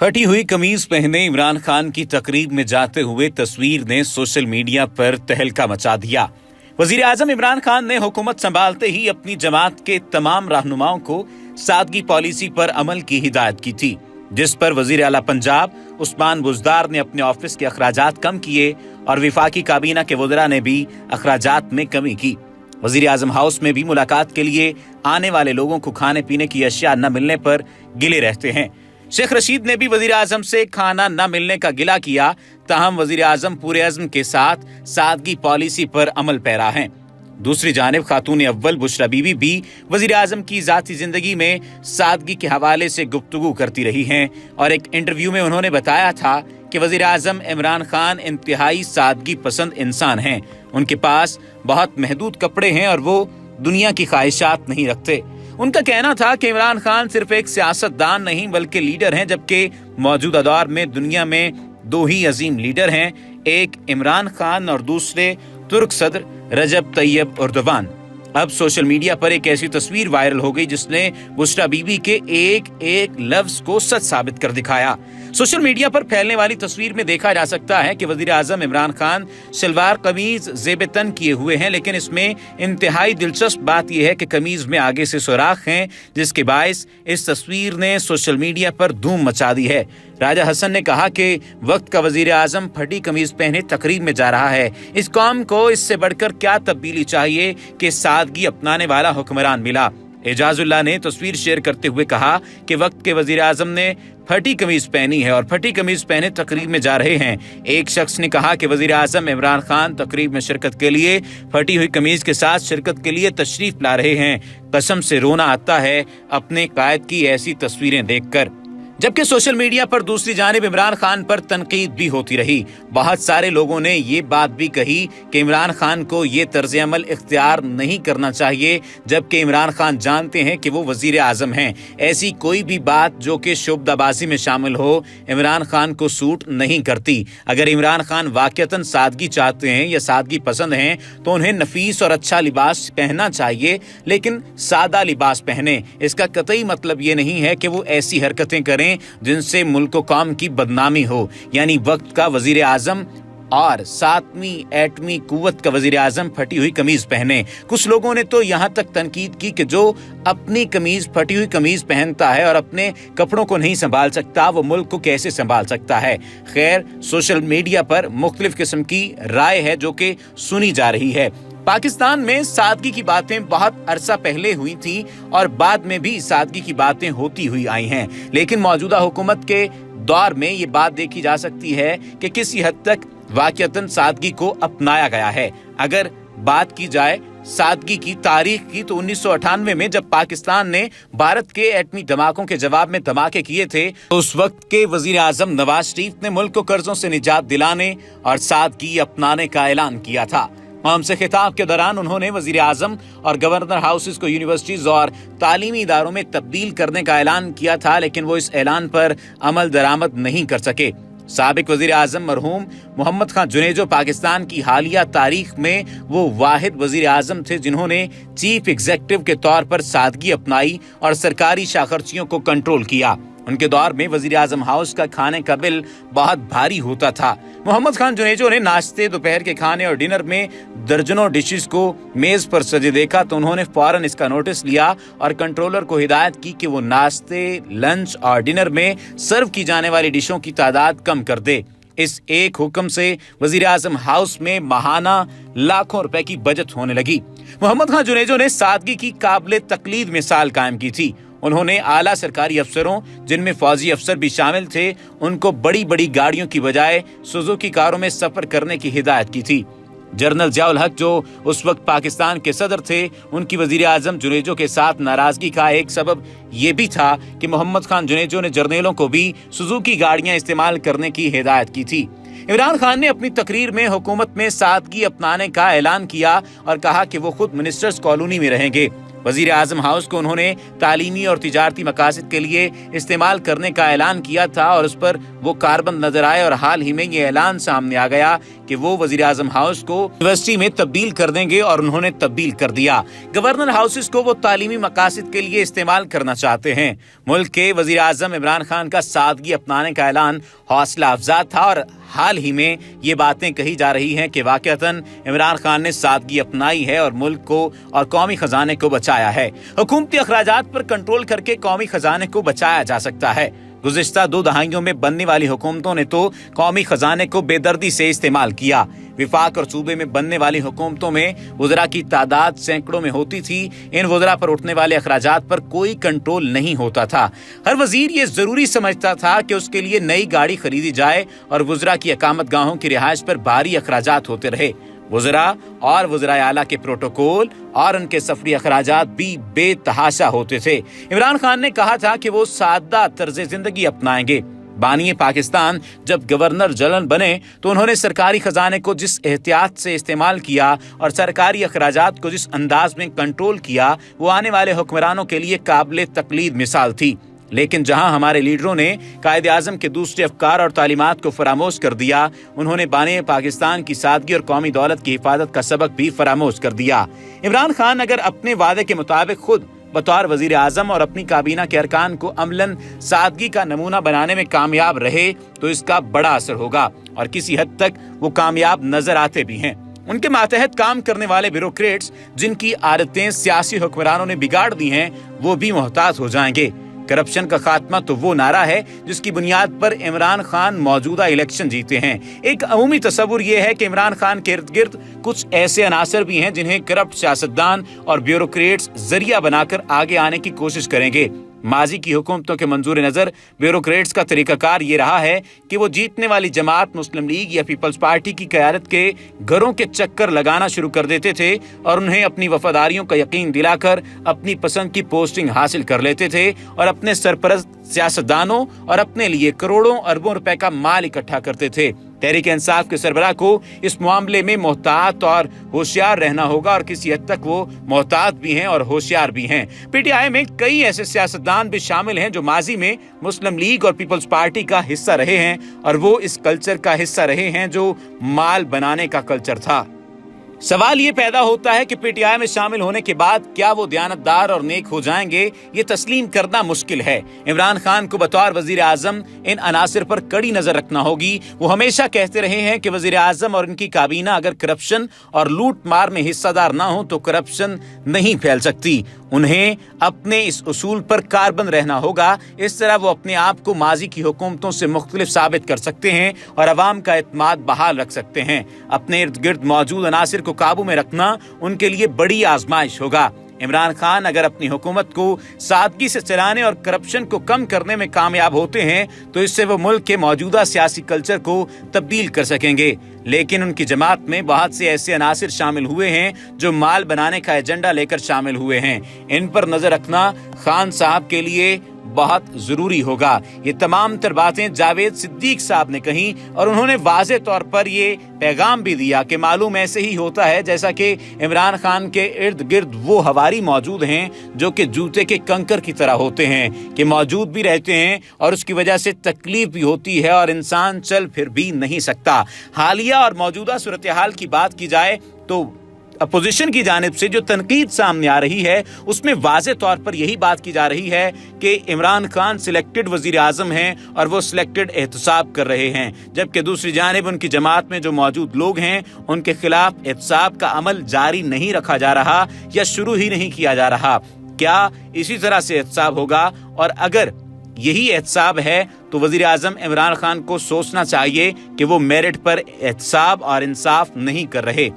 फटी हुई कमीज पहने इमरान खान की तकरीब में जाते हुए तस्वीर ने सोशल मीडिया पर तहलका मचा दिया। वजीर आजम इमरान खान ने हुकूमत संभालते ही अपनी जमात के तमाम रहनुमाओं को सादगी पॉलिसी पर अमल की हिदायत की थी, जिस पर वजीर आला पंजाब उस्मान बुज़दार ने अपने ऑफिस के अखराजात कम किए और विफाकी काबीना के वज़रा ने भी अखराजात में कमी की। वजीर आजम हाउस में भी मुलाकात के लिए आने वाले लोगों को खाने पीने की अशिया न मिलने पर गिले रहते हैं। शेख रशीद ने भी वजीर आजम से खाना न मिलने का गिला किया, ताहम वजीर आजम पूरे अज़्म के साथ सादगी पॉलिसी पर अमल पैरा हैं। दूसरी जानिब खातून अव्वल बुशरा बीबी भी वजीर आजम की जाती जिंदगी में सादगी के हवाले से गुफ्तगू करती रही हैं और एक इंटरव्यू में उन्होंने बताया था कि वजीर आजम इमरान खान इंतहाई सादगी पसंद इंसान हैं। उनके पास बहुत महदूद कपड़े हैं और वो दुनिया की ख्वाहिशात नहीं रखते। उनका कहना था कि इमरान खान सिर्फ एक सियासतदान नहीं बल्कि लीडर हैं, जबकि मौजूदा दौर में दुनिया में दो ही अजीम लीडर हैं, एक इमरान खान और दूसरे तुर्क सदर रजब तैयब एर्दोगान। अब सोशल मीडिया पर एक ऐसी तस्वीर वायरल हो गई जिसने बुशरा बीबी के एक एक लफ्ज को सच साबित कर दिखाया। सोशल मीडिया पर फैलने वाली तस्वीर में देखा जा सकता है कि वजीर आजम इमरान खान सलवार कमीज जेब तन किए हुए हैं, लेकिन इसमें इंतहाई दिलचस्प बात यह है कि कमीज में आगे से सुराख हैं, जिसके बायस इस तस्वीर ने सोशल मीडिया पर धूम मचा दी है। राजा हसन ने कहा कि वक्त का वजीर आजम फटी कमीज पहने तकरीब में जा रहा है। इस कौम को इससे बढ़कर क्या तब्दीली चाहिए कि सादगी अपनाने वाला हुक्मरान मिला। एजाजुल्लाह ने तस्वीर शेयर करते हुए कहा कि वक्त के वजीर आजम ने फटी कमीज पहनी है और फटी कमीज पहने तकरीब में जा रहे हैं। एक शख्स ने कहा कि वजीर आजम इमरान खान तकरीब में शिरकत के लिए फटी हुई कमीज के साथ शिरकत के लिए तशरीफ ला रहे हैं। कसम से रोना आता है अपने कायद की ऐसी तस्वीरें देखकर। जबकि सोशल मीडिया पर दूसरी जानिब इमरान खान पर तनकीद भी होती रही। बहुत सारे लोगों ने ये बात भी कही कि इमरान खान को ये तर्ज अमल इख्तियार नहीं करना चाहिए, जबकि इमरान खान जानते हैं कि वो वजीर आजम हैं। ऐसी कोई भी बात जो कि शुबदाबाजी में शामिल हो इमरान खान को सूट नहीं करती। अगर इमरान खान वाकईतन सादगी चाहते हैं या सादगी पसंद हैं तो उन्हें नफीस और अच्छा लिबास पहनना चाहिए, लेकिन सादा लिबास पहने। इसका कतई मतलब ये नहीं है कि वो ऐसी हरकतें करें जिनसे मुल्क कौम की बदनामी हो। यानी वक्त का वजीर आजम और सातवीं एटमी कुव्वत का वजीर आजम फटी हुई कमीज पहने। कुछ लोगों ने तो यहाँ तक तनकीद की कि जो अपनी कमीज फटी हुई कमीज पहनता है और अपने कपड़ों को नहीं संभाल सकता, वो मुल्क को कैसे संभाल सकता है। खैर, सोशल मीडिया पर मुख्तलिफ किस्म की राय है जो कि सुनी जा रही है। पाकिस्तान में सादगी की बातें बहुत अरसा पहले हुई थी और बाद में भी सादगी की बातें होती हुई आई हैं, लेकिन मौजूदा हुकूमत के दौर में ये बात देखी जा सकती है कि किसी हद तक वाकईतन सादगी को अपनाया गया है। अगर बात की जाए सादगी की तारीख की तो 1998 में जब पाकिस्तान ने भारत के एटमी धमाकों के जवाब में धमाके किए थे तो उस वक्त के वजीर आजम नवाज शरीफ ने मुल्क को कर्जों से निजात दिलाने और सादगी अपनाने का ऐलान किया था। हमसे खिताब के दौरान उन्होंने वजीर आजम और गवर्नर हाउसेस को यूनिवर्सिटीज और तालीमी इदारों में तब्दील करने का ऐलान किया था, लेकिन वो इस ऐलान पर अमल दरामद नहीं कर सके। साबिक वजीर आजम मरहूम मोहम्मद खान जुनेजो पाकिस्तान की हालिया तारीख में वो वाहिद वजीर आजम थे जिन्होंने चीफ एग्जीक्यूटिव के तौर पर सादगी अपनाई और सरकारी शाखर्चियों को कंट्रोल किया। उनके दौर में वजीर आजम हाउस का खाने का बिल बहुत भारी होता था। मोहम्मद खान जुनेजो ने नाश्ते, दोपहर के खाने और डिनर में दर्जनों डिशेस को मेज पर सजे देखा तो उन्होंने फौरन इसका नोटिस लिया और कंट्रोलर को हिदायत की कि वो नाश्ते, लंच और डिनर में सर्व की जाने वाली डिशों की तादाद कम कर दे। इस एक हुक्म से वजीर आजम हाउस में माहाना लाखों रुपए की बचत होने लगी। मोहम्मद खान जुनेजो ने सादगी की काबिल तकलीद मिसाल कायम की थी। उन्होंने आला सरकारी अफसरों, जिनमें फौजी अफसर भी शामिल थे, उनको बड़ी बड़ी गाड़ियों की बजाय सुजुकी कारों में सफर करने की हिदायत की थी। जनरल जियाउल हक जो उस वक्त पाकिस्तान के सदर थे, उनकी वजीर आजम जुनेजो के साथ नाराजगी का एक सबब ये भी था कि मोहम्मद खान जुनेजो ने जर्नलों को भी सुजुकी गाड़ियां इस्तेमाल करने की हिदायत की थी। इमरान खान ने अपनी तकरीर में हुकूमत में सादगी अपनाने का ऐलान किया और कहा कि वो खुद मिनिस्टर्स कॉलोनी में रहेंगे। वजीर आजम हाउस को उन्होंने तालीमी और तिजारती मकासद के लिए इस्तेमाल करने का ऐलान किया था और उस पर वो कारबंद नजर आए और हाल ही में ये ऐलान सामने आ गया कि वो वजीर आजम हाउस को यूनिवर्सिटी में तब्दील कर देंगे और उन्होंने तब्दील कर दिया। गवर्नर हाउसेस को वो तालीमी मकासद के लिए इस्तेमाल करना चाहते हैं। मुल्क के वजीर आजम इमरान खान का सादगी अपनाने का ऐलान हौसला अफजा था और हाल ही में ये बातें कही जा रही हैं कि वाकईतन इमरान खान ने सादगी अपनाई है और मुल्क को और कौमी खजाने को बचाया है। हुकूमती अखराजात पर कंट्रोल करके कौमी खजाने को बचाया जा सकता है। गुज़िश्ता 2 दहाइयों में बनने वाली हुकूमतों ने तो कौमी खजाने को बेदर्दी से इस्तेमाल किया। विफाक और सूबे में बनने वाली हुकूमतों में वज़रा की तादाद सैकड़ों में होती थी। इन वज़रा पर उठने वाले अखराजात पर कोई कंट्रोल नहीं होता था। हर वजीर ये जरूरी समझता था कि उसके लिए नई गाड़ी खरीदी जाए और वज़रा की इकामत गाहों की रिहाइश पर भारी अखराजात होते रहे। वज़रा और वज़राए आला के प्रोटोकॉल और उनके सफरी अखराजात भी बेतहाशा होते थे। इमरान खान ने कहा था कि वो सादा तर्ज जिंदगी अपनाएंगे। बानी पाकिस्तान जब गवर्नर जनरल बने तो उन्होंने सरकारी खजाने को जिस एहतियात से इस्तेमाल किया और सरकारी अखराजात को जिस अंदाज में कंट्रोल किया, वो आने वाले हुक्मरानों के लिए काबिल तकलीद मिसाल थी। लेकिन जहां हमारे लीडरों ने कायदे आजम के दूसरे अफकार और तालीमात को फरामोश कर दिया, उन्होंने बानी पाकिस्तान की सादगी और कौमी दौलत की हिफाजत का सबक भी फरामोश कर दिया। इमरान खान अगर अपने वादे के मुताबिक खुद बतौर वजीर आजम और अपनी काबीना के अरकान को अमलन सादगी का नमूना बनाने में कामयाब रहे तो इसका बड़ा असर होगा और किसी हद तक वो कामयाब नजर आते भी हैं। उनके मातहत काम करने वाले ब्यूरोक्रेट्स जिनकी आदतें सियासी हुक्मरानों ने बिगाड़ दी हैं, वो भी मोहतात हो जाएंगे। करप्शन का खात्मा तो वो नारा है जिसकी बुनियाद पर इमरान खान मौजूदा इलेक्शन जीते हैं। एक अमूमी तस्वुर ये है कि इमरान खान के इर्द गिर्द कुछ ऐसे अनासर भी हैं जिन्हें करप्ट सियासतदान और ब्यूरोक्रेट्स जरिया बनाकर आगे आने की कोशिश करेंगे। माजी की हुकूमतों के मंजूर नजर ब्यूरोक्रेट्स का तरीकाकार ये रहा है कि वो जीतने वाली जमात मुस्लिम लीग या पीपल्स पार्टी की क़यादत के घरों के चक्कर लगाना शुरू कर देते थे और उन्हें अपनी वफादारियों का यकीन दिलाकर अपनी पसंद की पोस्टिंग हासिल कर लेते थे और अपने सरपरस्त सियासतदानों और अपने लिए करोड़ों अरबों रुपए का माल इकट्ठा करते थे। तहरीक इंसाफ के सरबराह को इस मामले में मोहतात और होशियार रहना होगा और किसी हद तक वो मोहतात भी हैं और होशियार भी हैं। पीटीआई में कई ऐसे सियासतदान भी शामिल हैं जो माजी में मुस्लिम लीग और पीपल्स पार्टी का हिस्सा रहे हैं और वो इस कल्चर का हिस्सा रहे हैं जो माल बनाने का कल्चर था। सवाल ये पैदा होता है कि पीटीआई में शामिल होने के बाद क्या वो दयानतदार और नेक हो जाएंगे, ये तस्लीम करना मुश्किल है। इमरान खान को बतौर वजीर आजम इन अनासिर पर कड़ी नजर रखना होगी। वो हमेशा कहते रहे हैं कि वजीर आजम और इनकी काबीना अगर करप्शन और लूट मार में हिस्सेदार ना हो तो करप्शन नहीं फैल सकती। उन्हें अपने इस उसूल पर कारबंद रहना होगा। इस तरह वो अपने आप को माजी की हुकूमतों से मुख्तलिफ साबित कर सकते हैं और अवाम का एतमाद बहाल रख सकते हैं। अपने इर्द गिर्द मौजूद अनासिर को काबू में रखना उनके लिए बड़ी आजमाइश होगा। इमरान खान अगर अपनी हुकूमत को सादगी से चलाने और करप्शन को कम करने में कामयाब होते हैं तो इससे वो मुल्क के मौजूदा सियासी कल्चर को तब्दील कर सकेंगे। लेकिन उनकी जमात में बहुत से ऐसे अनासिर शामिल हुए हैं जो माल बनाने का एजेंडा लेकर शामिल हुए हैं। इन पर नजर रखना खान साहब के लिए बहुत जरूरी होगा। ये तमाम तर बातें जावेद सिद्दीक साहब ने कही और उन्होंने वाज़ेह तौर पर ये पैगाम भी दिया कि मालूम ऐसे ही होता है जैसा कि इमरान खान के इर्द गिर्द वो हवारी मौजूद हैं जो कि जूते के कंकर की तरह होते हैं कि मौजूद भी रहते हैं और उसकी वजह से तकलीफ भी होती है और इंसान चल फिर भी नहीं सकता। हालिया और मौजूदा सूरत हाल की बात की जाए तो अपोजिशन की जानिब से जो तनकीद सामने आ रही है उसमें वाज़ेह तौर पर यही बात की जा रही है कि इमरान खान सिलेक्टेड वजीर आजम हैं और वो सिलेक्टेड एहतसाब कर रहे हैं, जबकि दूसरी जानिब उनकी जमात में जो मौजूद लोग हैं उनके खिलाफ एहतसाब का अमल जारी नहीं रखा जा रहा या शुरू ही नहीं किया जा रहा। क्या इसी तरह से एहतसाब होगा? और अगर यही एहतसाब है तो वजीर आजम इमरान खान को सोचना चाहिए कि वो मेरिट पर एहतसाब और इंसाफ नहीं कर रहे।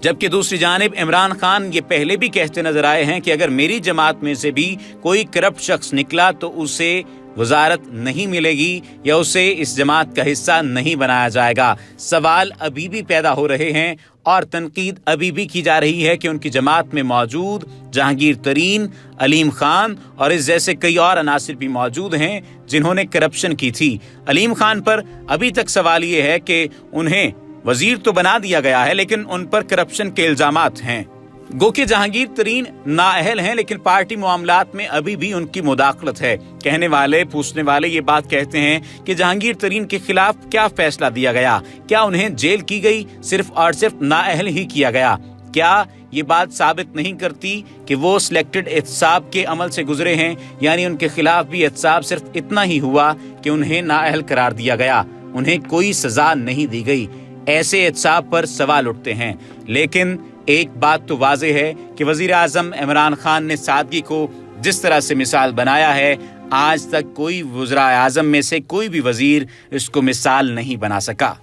जबकि दूसरी जानिब इमरान खान ये पहले भी कहते नजर आए हैं कि अगर मेरी जमात में से भी कोई करप्ट शख्स निकला तो उसे वजारत नहीं मिलेगी या उसे इस जमात का हिस्सा नहीं बनाया जाएगा। सवाल अभी भी पैदा हो रहे हैं और तनकीद अभी भी की जा रही है कि उनकी जमात में मौजूद जहांगीर तरीन, अलीम खान और इस जैसे कई और अनासिर भी मौजूद हैं जिन्होंने करप्शन की थी। अलीम खान पर अभी तक सवाल ये है कि उन्हें वजीर तो बना दिया गया है लेकिन उन पर करप्शन के इल्जामात हैं। गो के जहांगीर तरीन नाअहल हैं, लेकिन पार्टी मामलात में अभी भी उनकी मुदाखलत है। कहने वाले पूछने वाले ये बात कहते हैं कि जहांगीर तरीन के खिलाफ क्या फैसला दिया गया, क्या उन्हें जेल की गई, सिर्फ और सिर्फ नाअहल ही किया गया? क्या ये बात साबित नहीं करती कि वो सिलेक्टेड एहतसाब के अमल से गुजरे हैं, यानी उनके खिलाफ भी एहतसाब सिर्फ इतना ही हुआ कि उन्हें नाअहल करार दिया गया, उन्हें कोई सजा नहीं दी गई। ऐसे एहतसाब पर सवाल उठते हैं। लेकिन एक बात तो वाज़ेह है कि वज़ीर आज़म इमरान खान ने सादगी को जिस तरह से मिसाल बनाया है, आज तक कोई वज़ीर आज़म में से कोई भी वज़ीर इसको मिसाल नहीं बना सका।